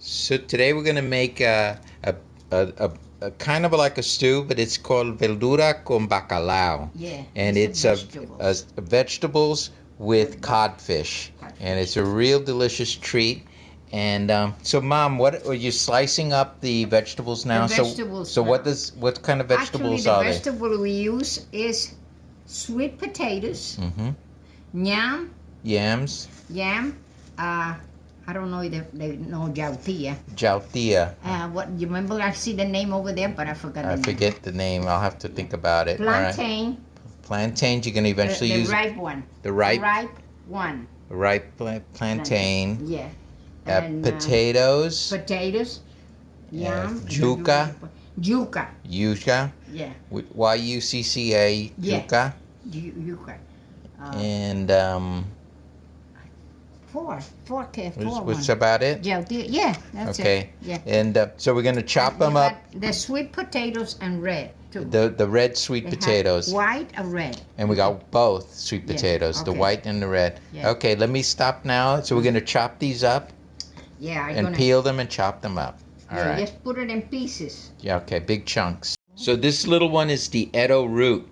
So today we're gonna make a kind of like a stew, but it's called Veldura con Bacalao. Yeah. And it's vegetables with codfish, and it's a real delicious treat. And so, Mom, what are you slicing up the vegetables now? The vegetables. So what kind of vegetables Actually, are the they? vegetable we use is sweet potatoes, Mm-hmm. yam, Yams. I don't know if they know jautilla. Jautilla. What you remember? I see the name over there, but I forgot the name. I forget the name. I'll have to think about it. Plantain. All right. Plantains. You're gonna eventually use the ripe one. the ripe one. ripe plantain. Yeah. And potatoes. Potatoes. Yam. Yuca. Yuca. Yuca. Yeah. Yucca. Yeah. Yuca. Yuca. And Four. What's about it? Yeah, that's okay. it. Yeah. And so we're gonna chop them up. The sweet potatoes and red too. The red sweet potatoes. White or red. And we got both sweet potatoes, the white and the red. Yeah. Okay, let me stop now. So we're gonna chop these up. Yeah. And peel them and chop them up. All right. Just put it in pieces. Yeah. Okay. Big chunks. So this little one is the edo root.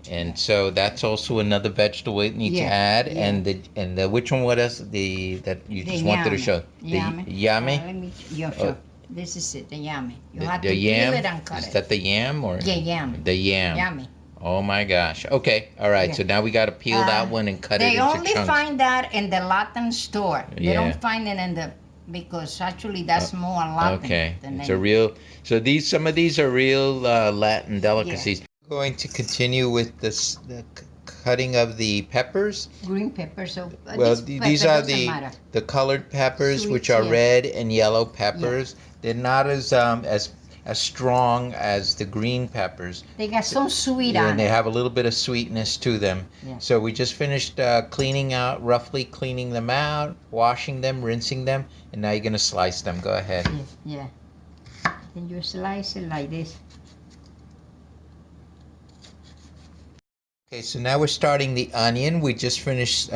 And so that's also another vegetable we need to add. Yeah. And the which one? What else? That you just wanted to show? The yami. Let me show. This is it. The yami. You have to yam. peel it and cut is it. That the yam or? Yeah, yam. The yam. Yummy. Oh my gosh. Okay. All right. Yeah. So now we got to peel that one and cut it into chunks. They only find that in the Latin store. They Yeah. don't find it in the because actually that's more Latin. Okay. Than It's a real. So some of these are real Latin delicacies. Yeah. We're going to continue with the cutting of the peppers. Green peppers. So Well, these are the colored peppers, Sweet, which are yeah. red and yellow peppers. Yeah. They're not as strong as the green peppers. They got some sweet on And they have a little bit of sweetness to them. Yeah. So we just finished roughly cleaning them out, washing them, rinsing them, and now you're gonna slice them. Go ahead. Yeah. Then you slice it like this. Okay, so now we're starting the onion. We just finished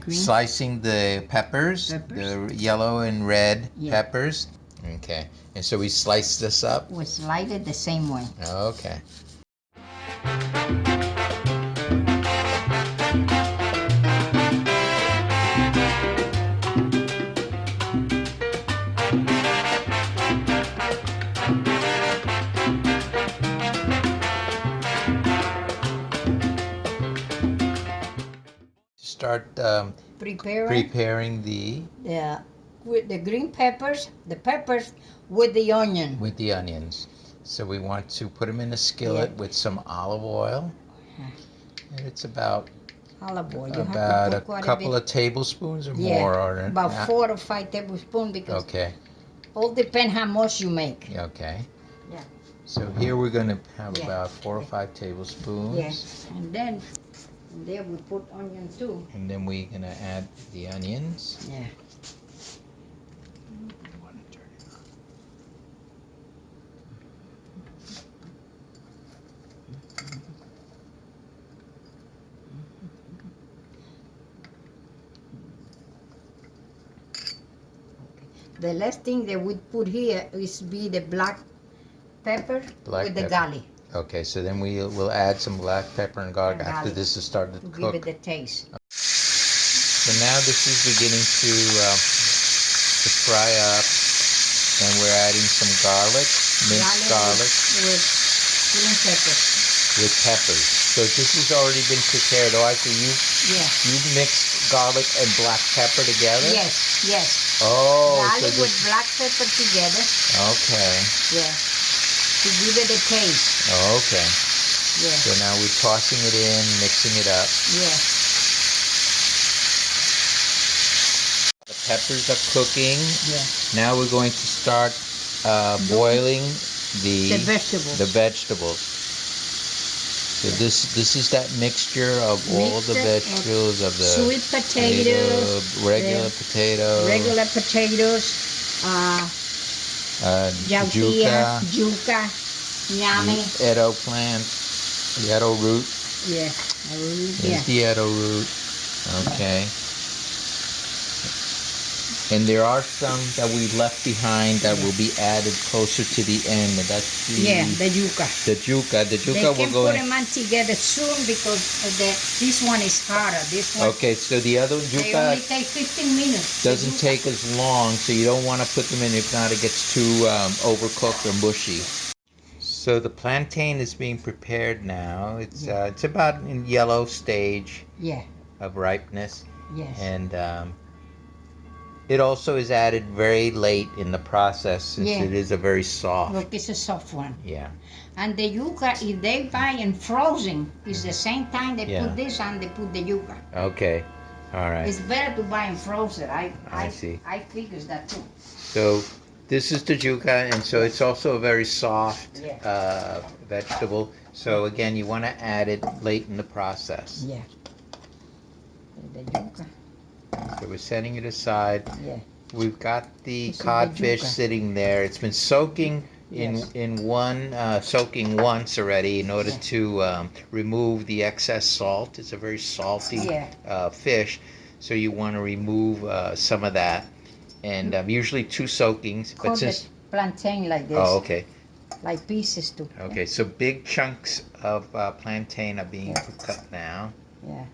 slicing the peppers, the yellow and red peppers. Okay, and so we slice this up? We slice it the same way. Okay. Start preparing with the green peppers, the peppers with the onion. With the onions. So we want to put them in a skillet with some olive oil. And it's about olive oil. About a couple of tablespoons or more. Or about 4 to 5 tablespoons because all depends how much you make. Okay. Yeah. So here we're going to have about 4 or 5 tablespoons. Yes. And then there we put onion too. And then we're going to add the onions. Yeah. The last thing that we put here is the black pepper with the garlic. Okay, so then we'll add some black pepper and garlic after this has started to cook. Give it the taste. So now this is beginning to fry up, and we're adding some garlic, minced garlic with green peppers. With peppers. So this has already been prepared. Oh, I see you mixed garlic and black pepper together? Yes. Oh. Garlic with black pepper together. Okay. Yeah. To give it a taste. Okay. Yeah. So now we're tossing it in, mixing it up. Yeah. The peppers are cooking. Yeah. Now we're going to start boiling the vegetables. So this is that mixture of all the vegetables of the sweet potatoes, regular potatoes, yuca, yami, edo plant, the edo root. Yeah. There's the edo root. Okay. And there are some that we left behind that will be added closer to the end. And that's the yuca. The yuca. The yuca They can will go put them on together soon because this one is harder. This one. Okay, so the other They yuca only take 15 minutes. doesn't take as long, so you don't want to put them in. If not, it gets too overcooked or mushy. So the plantain is being prepared now. It's about in yellow stage of ripeness. Yes. And it also is added very late in the process since it is a very soft. Look, it's a soft one. Yeah. And the yuca, if they buy in frozen, it's the same time they put this and they put the yuca. Okay. All right. It's better to buy in frozen. I see. I figured that too. So this is the yuca, and so it's also a very soft vegetable. So again, you want to add it late in the process. Yeah. The yuca. So we're setting it aside. Yeah. We've got the This is cod the fish yuca. sitting there. It's been soaking soaking once already in order to remove the excess salt. It's a very salty fish, so you want to remove some of that. And usually 2 soakings. Cut the plantain like this. Oh, okay. Like pieces too. Okay, so big chunks of plantain are being cut now. Yeah.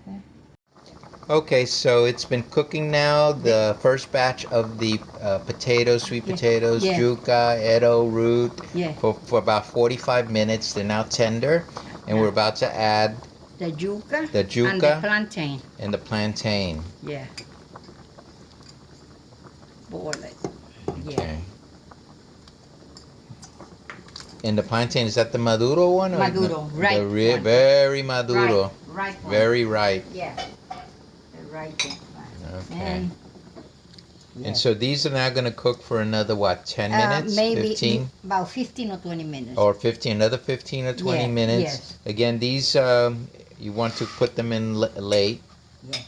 Okay, so it's been cooking now. The first batch of the potatoes, sweet potatoes, yuca, edo root, for about 45 minutes. They're now tender, and we're about to add the yuca, and the plantain. Yeah. Boil it. Yeah. Okay. And the plantain, is that the maduro one? Maduro, right. Very maduro. Right. Very ripe. Yeah. Right. Okay. And so these are now going to cook for another, 10 minutes? Maybe 15? About 15 or 20 minutes. Or 15, another 15 or 20 minutes. Yes. Again, these, you want to put them in late. Yeah.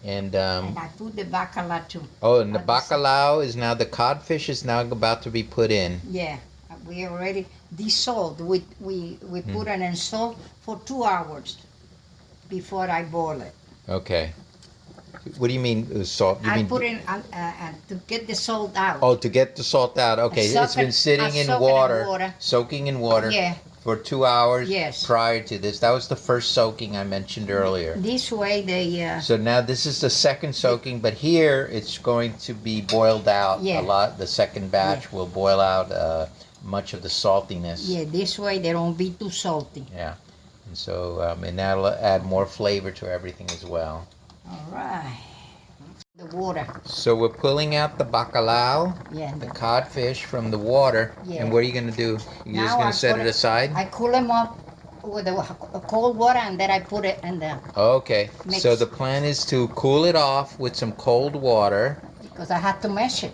And I put the bacalao too. Oh, and the bacalao is now, the codfish is now about to be put in. Yeah. We already dissolved. We put it in salt for 2 hours before I boil it. Okay. What do you mean salt? You I mean put in to get the salt out. Oh, to get the salt out. Okay, it's been sitting in water, soaking in water for 2 hours prior to this. That was the first soaking I mentioned earlier. This way they... So now this is the second soaking, but here it's going to be boiled out a lot. The second batch will boil out much of the saltiness. Yeah, this way they don't be too salty. Yeah. And so, and that'll add more flavor to everything as well. All right. The water. So we're pulling out the bacalao, the codfish from the water. Yeah. And what are you going to do? You're just going to set it aside? I cool them up with the cold water and then I put it in the Okay. mix. So the plan is to cool it off with some cold water. Because I have to mash it.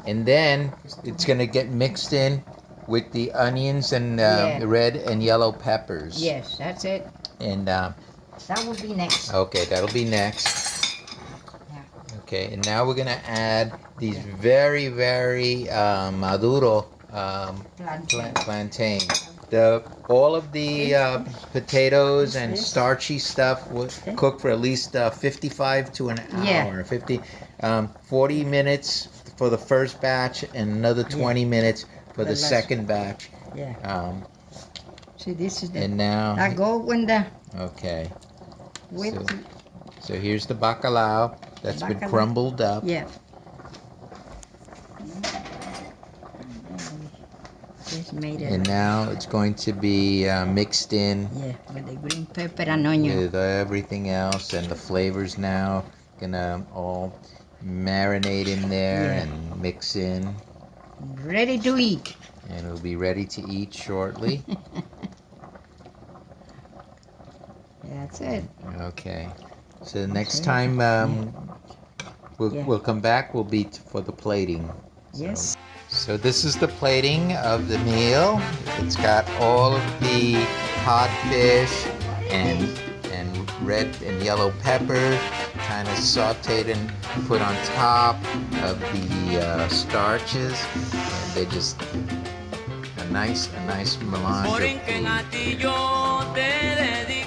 And then it's going to get mixed in with the onions and red and yellow peppers. Yes, that's it. And that will be next. Okay, that'll be next. Okay, and now we're gonna add these very, very maduro plantain. All of the potatoes and starchy stuff will cook for at least 55 to an hour. 40 minutes for the first batch and another 20 minutes for the second batch. Yeah. See, this is the... And now... I go when the... Okay. So here's the bacalao that's been crumbled up. Yeah. And now it's going to be mixed in. Yeah, with the green pepper and onion. With everything else, and the flavors now gonna all marinate in there and mix in. Ready to eat. And it'll be ready to eat shortly. That's it. Okay. So the next time we'll come back, will be for the plating. Yes. So this is the plating of the meal. It's got all of the codfish and red and yellow pepper, kind of sauteed and put on top of the starches. And they just a nice melange of food.